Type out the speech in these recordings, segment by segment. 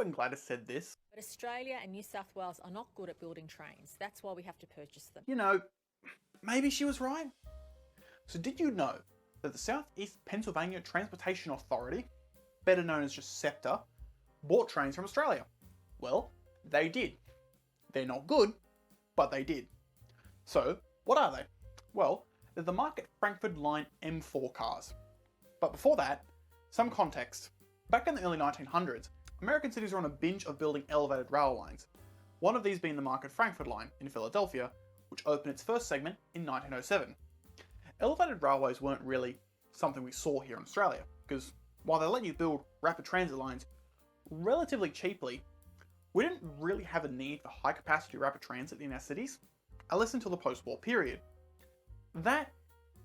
when Gladys said this? But Australia and New South Wales are not good at building trains. That's why we have to purchase them. You know, maybe she was right. So did you know that the Southeast Pennsylvania Transportation Authority, better known as just SEPTA, bought trains from Australia? Well, they did. They're not good, but they did. So, what are they? Well, they're the Market Frankford Line M4 cars. But before that, some context. Back in the early 1900s, American cities were on a binge of building elevated rail lines, one of these being the Market Frankford Line in Philadelphia, which opened its first segment in 1907. Elevated railways weren't really something we saw here in Australia, because while they let you build rapid transit lines relatively cheaply, we didn't really have a need for high capacity rapid transit in our cities, at least until the post-war period. That,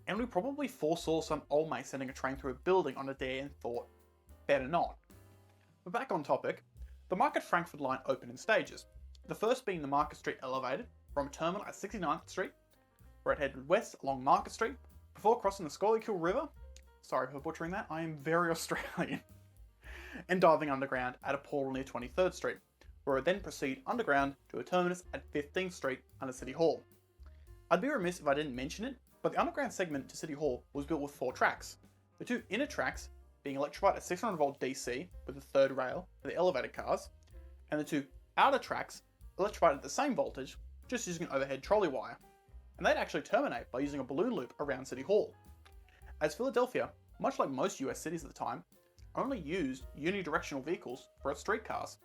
and we probably foresaw some old mate sending a train through a building on a day and thought, better not. But back on topic, the Market Frankford Line opened in stages, the first being the Market Street Elevated from a terminal at 69th Street, where it headed west along Market Street, before crossing the Schuylkill River, sorry for butchering that, I am very Australian, and diving underground at a portal near 23rd Street, where it would then proceed underground to a terminus at 15th Street under City Hall. I'd be remiss if I didn't mention it, but the underground segment to City Hall was built with 4 tracks, the 2 inner tracks being electrified at 600 volt DC with a third rail for the elevated cars, and the 2 outer tracks electrified at the same voltage, just using an overhead trolley wire, and they'd actually terminate by using a balloon loop around City Hall. As Philadelphia, much like most US cities at the time, only used unidirectional vehicles for its streetcars.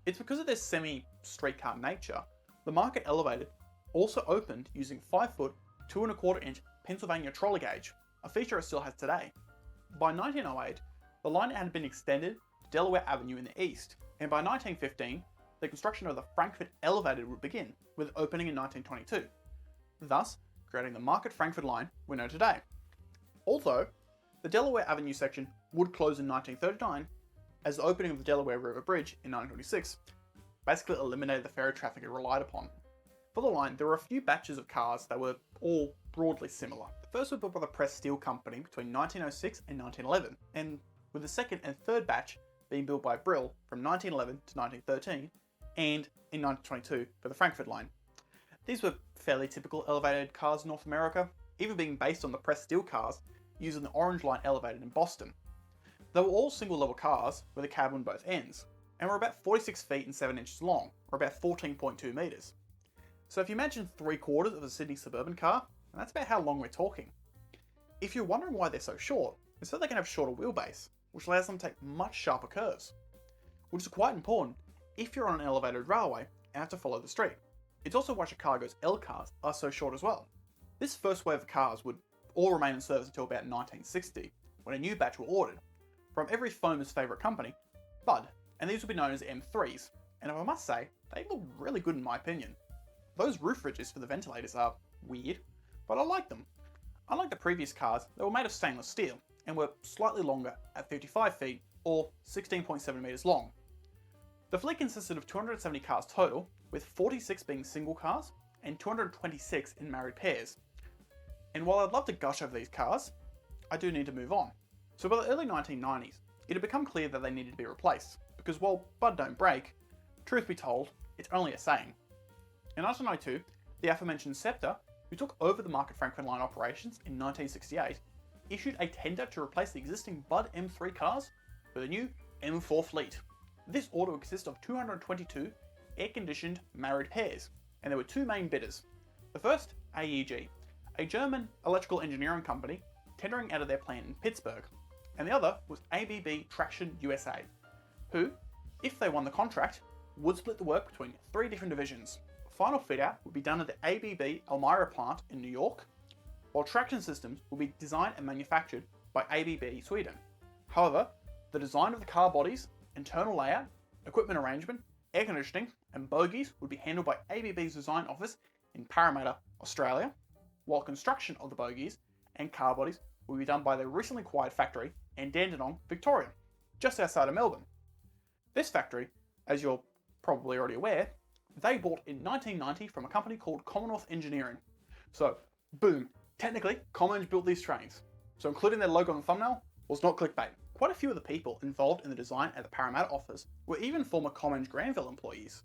It's because of their semi-streetcar nature, the Market Elevated also opened using 5-foot, 2 1/4 inch Pennsylvania trolley gauge, a feature it still has today. By 1908, the line had been extended to Delaware Avenue in the east, and by 1915, the construction of the Frankford Elevated would begin, with opening in 1922, thus creating the Market Frankford Line we know today. Although, the Delaware Avenue section would close in 1939, as the opening of the Delaware River Bridge in 1926 basically eliminated the ferry traffic it relied upon. For the line, there were a few batches of cars that were all broadly similar. The first was built by the Press Steel Company between 1906 and 1911, and with the second and third batch being built by Brill from 1911 to 1913, and in 1922 for the Frankford Line. These were fairly typical elevated cars in North America, even being based on the Press Steel cars using the Orange Line Elevated in Boston. They were all single level cars with a cab on both ends, and were about 46 feet and 7 inches long, or about 14.2 metres. So if you imagine 3/4 of a Sydney suburban car, that's about how long we're talking. If you're wondering why they're so short, it's so they can have shorter wheelbase, which allows them to take much sharper curves, which is quite important if you're on an elevated railway and have to follow the street. It's also why Chicago's L cars are so short as well. This first wave of cars would all remain in service until about 1960, when a new batch were ordered, from every foamer's favourite company, Bud, and these would be known as M3s, and if I must say, they look really good in my opinion. Those roof ridges for the ventilators are weird, but I like them. Unlike the previous cars, they were made of stainless steel, and were slightly longer at 55 feet, or 16.7 metres long. The fleet consisted of 270 cars total, with 46 being single cars, and 226 in married pairs. And while I'd love to gush over these cars, I do need to move on. So by the early 1990s, it had become clear that they needed to be replaced, because while Bud don't break, truth be told, it's only a saying. In 1992, the aforementioned SEPTA, who took over the Market Frankford Line operations in 1968, issued a tender to replace the existing Bud M3 cars with a new M4 fleet. This order would consist of 222 air-conditioned married pairs, and there were 2 main bidders. The first, AEG, a German electrical engineering company tendering out of their plant in Pittsburgh, and the other was ABB Traction USA, who, if they won the contract, would split the work between 3 different divisions. Final fit-out would be done at the ABB Elmira plant in New York, while traction systems would be designed and manufactured by ABB Sweden. However, the design of the car bodies, internal layout, equipment arrangement, air conditioning, and bogies would be handled by ABB's design office in Parramatta, Australia, while construction of the bogies and car bodies would be done by their recently acquired factory in Dandenong, Victoria, just outside of Melbourne. This factory, as you're probably already aware, they bought in 1990 from a company called Commonwealth Engineering. So, boom, technically, Commons built these trains. So including their logo on the thumbnail was not clickbait. Quite a few of the people involved in the design at the Parramatta office were even former Comenge Granville employees,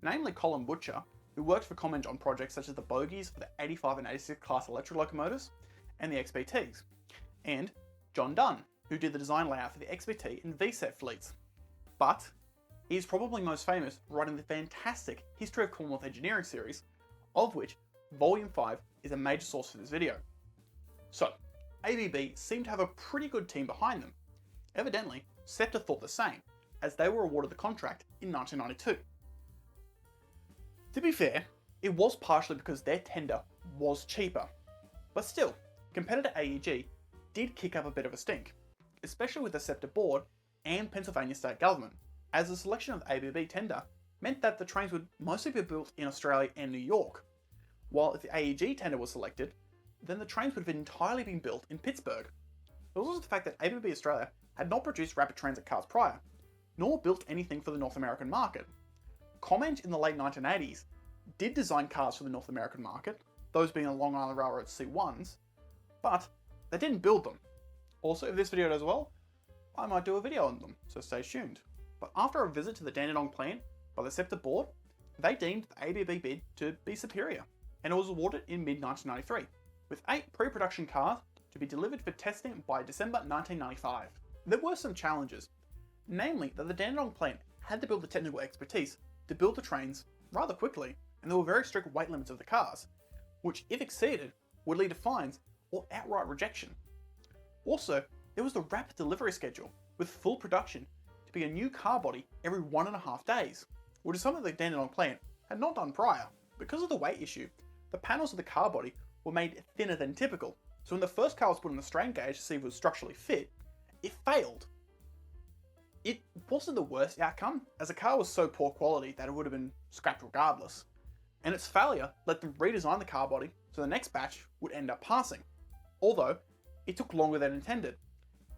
namely Colin Butcher, who worked for Comenge on projects such as the bogies for the 85 and 86 class electric locomotives and the XBTs, and John Dunn, who did the design layout for the XBT and VSET fleets. But he is probably most famous writing the fantastic History of Commonwealth Engineering series, of which Volume 5 is a major source for this video. So, ABB seemed to have a pretty good team behind them. Evidently, SEPTA thought the same, as they were awarded the contract in 1992. To be fair, it was partially because their tender was cheaper, but still, competitor AEG did kick up a bit of a stink, especially with the SEPTA board and Pennsylvania state government, as the selection of the ABB tender meant that the trains would mostly be built in Australia and New York, while if the AEG tender was selected, then the trains would have entirely been built in Pittsburgh. There was also the fact that ABB Australia had not produced rapid transit cars prior, nor built anything for the North American market. Comenge in the late 1980s did design cars for the North American market, those being the Long Island Railroad C1s, but they didn't build them. Also, if this video does well, I might do a video on them, so stay tuned. But after a visit to the Dandenong plant by the SEPTA board, they deemed the ABB bid to be superior, and it was awarded in mid-1993, with 8 pre-production cars to be delivered for testing by December 1995. There were some challenges, namely that the Dandenong plant had to build the technical expertise to build the trains rather quickly, and there were very strict weight limits of the cars, which if exceeded would lead to fines or outright rejection. Also, there was the rapid delivery schedule, with full production to be a new car body every 1.5 days, which is something the Dandenong plant had not done prior. Because of the weight issue, the panels of the car body were made thinner than typical, so when the first car was put on the strain gauge to see if it was structurally fit, it failed. It wasn't the worst outcome, as the car was so poor quality that it would have been scrapped regardless, and its failure let them redesign the car body so the next batch would end up passing, although it took longer than intended,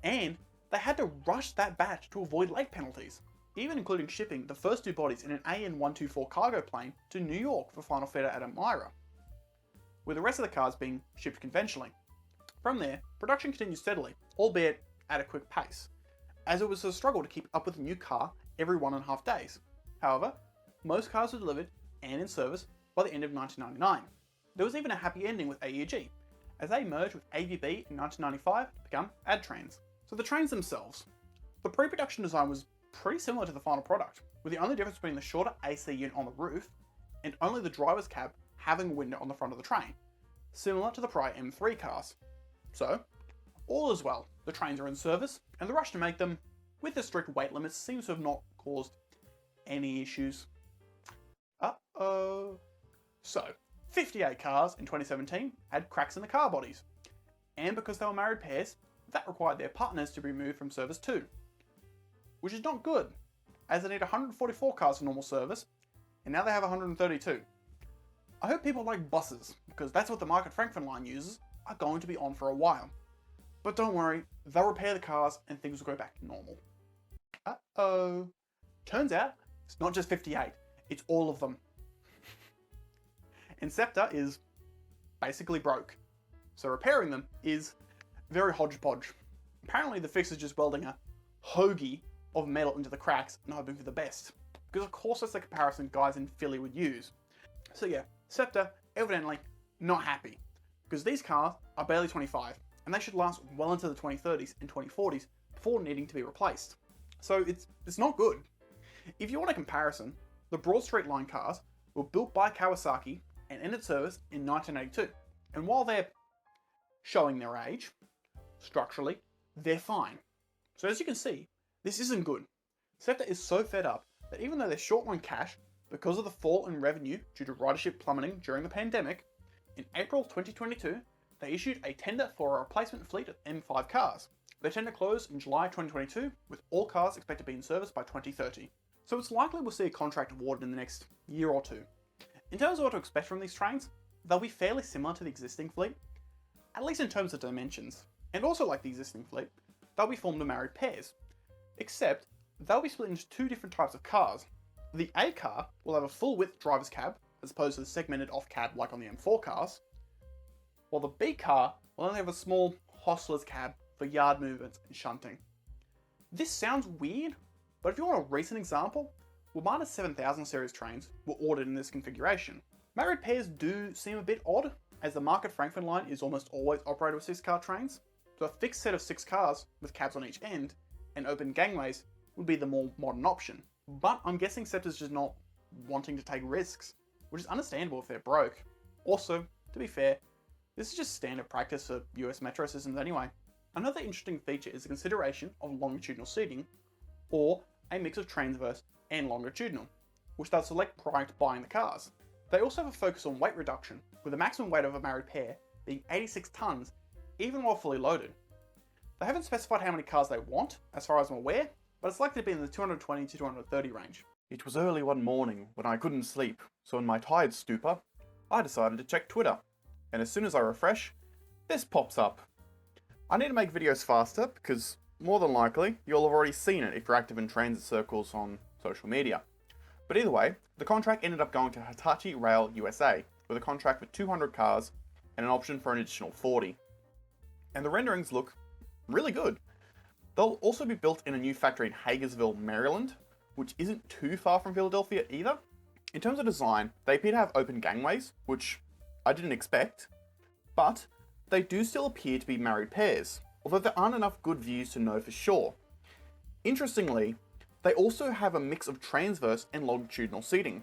and they had to rush that batch to avoid late penalties, even including shipping the first 2 bodies in an AN-124 cargo plane to New York for final fit at Elmira, with the rest of the cars being shipped conventionally. From there, production continued steadily, albeit at a quick pace, as it was a struggle to keep up with a new car every 1.5 days. However, most cars were delivered and in service by the end of 1999. There was even a happy ending with AEG, as they merged with ABB in 1995 to become AdTrains. So the trains themselves. The pre-production design was pretty similar to the final product, with the only difference being the shorter AC unit on the roof, and only the driver's cab having a window on the front of the train, similar to the prior M3 cars. So, all is well, the trains are in service, and the rush to make them, with the strict weight limits, seems to have not caused any issues. So, 58 cars in 2017 had cracks in the car bodies, and because they were married pairs, that required their partners to be removed from service too, which is not good, as they need 144 cars for normal service, and now they have 132. I hope people like buses, because that's what the Market Frankfurt line uses, are going to be on for a while. But don't worry, they'll repair the cars and things will go back to normal. Turns out, it's not just 58, it's all of them. And SEPTA is basically broke, so repairing them is very hodgepodge. Apparently the fix is just welding a hoagie of metal into the cracks and hoping for the best, because of course that's the comparison guys in Philly would use. So yeah, SEPTA evidently not happy, because these cars are barely 25, and they should last well into the 2030s and 2040s before needing to be replaced. So it's not good. If you want a comparison, the Broad Street Line cars were built by Kawasaki and ended service in 1982. And while they're showing their age, structurally, they're fine. So as you can see, this isn't good. SEPTA is so fed up that even though they're short on cash because of the fall in revenue due to ridership plummeting during the pandemic, in April 2022, they issued a tender for a replacement fleet of M5 cars. The tender closed in July 2022, with all cars expected to be in service by 2030. So it's likely we'll see a contract awarded in the next year or two. In terms of what to expect from these trains, they'll be fairly similar to the existing fleet, at least in terms of dimensions. And also like the existing fleet, they'll be formed in married pairs, except they'll be split into 2 different types of cars. The A car will have a full width driver's cab, as opposed to the segmented off cab like on the M4 cars, while the B car will only have a small hostler's cab for yard movements and shunting. This sounds weird, but if you want a recent example, WMATA 7000 series trains were ordered in this configuration. Married pairs do seem a bit odd, as the Market Frankfurt line is almost always operated with 6-car trains, so a fixed set of 6 cars with cabs on each end and open gangways would be the more modern option. But I'm guessing SEPTA's just not wanting to take risks, which is understandable if they're broke. Also, to be fair, this is just standard practice for US metro systems anyway. Another interesting feature is the consideration of longitudinal seating, or a mix of transverse and longitudinal, which they'll select prior to buying the cars. They also have a focus on weight reduction, with the maximum weight of a married pair being 86 tonnes, even while fully loaded. They haven't specified how many cars they want, as far as I'm aware, but it's likely to be in the 220 to 230 range. It was early one morning when I couldn't sleep, so in my tired stupor, I decided to check Twitter. And as soon as I refresh, this pops up. I need to make videos faster because, more than likely, you'll have already seen it if you're active in transit circles on social media. But either way, the contract ended up going to Hitachi Rail USA, with a contract for 200 cars and an option for an additional 40. And the renderings look really good. They'll also be built in a new factory in Hagersville, Maryland, which isn't too far from Philadelphia either. In terms of design, they appear to have open gangways, which I didn't expect, but they do still appear to be married pairs, although there aren't enough good views to know for sure. Interestingly, they also have a mix of transverse and longitudinal seating.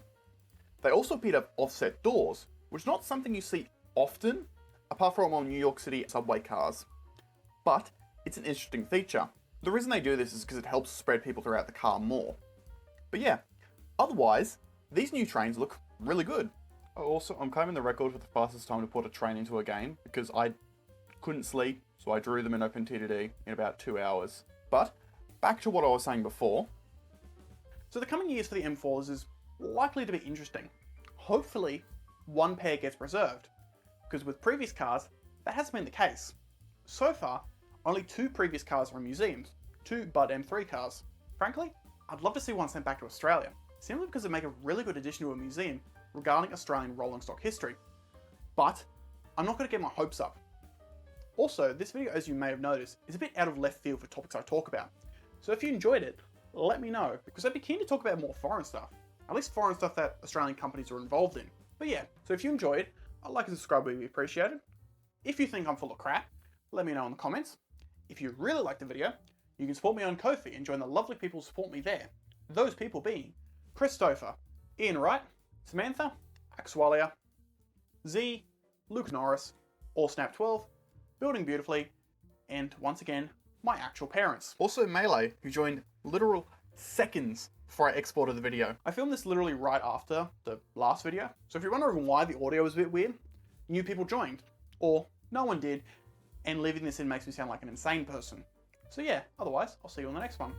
They also appear to have offset doors, which is not something you see often, apart from on New York City subway cars. But it's an interesting feature. The reason they do this is because it helps spread people throughout the car more. But yeah, otherwise, these new trains look really good. Also, I'm claiming the record for the fastest time to put a train into a game, because I couldn't sleep, so I drew them in OpenTTD in about 2 hours. But, back to what I was saying before. So the coming years for the M4s is likely to be interesting. Hopefully, one pair gets preserved, because with previous cars, that hasn't been the case. So far, only 2 previous cars are in museums, 2 Bud M3 cars. Frankly, I'd love to see one sent back to Australia, simply because they make a really good addition to a museum regarding Australian rolling stock history. But I'm not going to get my hopes up. Also, this video, as you may have noticed, is a bit out of left field for topics I talk about. So if you enjoyed it, let me know, because I'd be keen to talk about more foreign stuff. At least foreign stuff that Australian companies are involved in. But yeah, so if you enjoyed, a like and subscribe would be appreciated. If you think I'm full of crap, let me know in the comments. If you really like the video, you can support me on Ko-fi and join the lovely people who support me there. Those people being Christopher, Ian Wright, Samantha, Axwalia, Z, Luke Norris, AllSnap12, Building Beautifully, and once again, my actual parents. Also Melee, who joined literal seconds before I exported the video. I filmed this literally right after the last video, so if you're wondering why the audio was a bit weird, new people joined, or no one did, and leaving this in makes me sound like an insane person. So yeah, otherwise, I'll see you on the next one.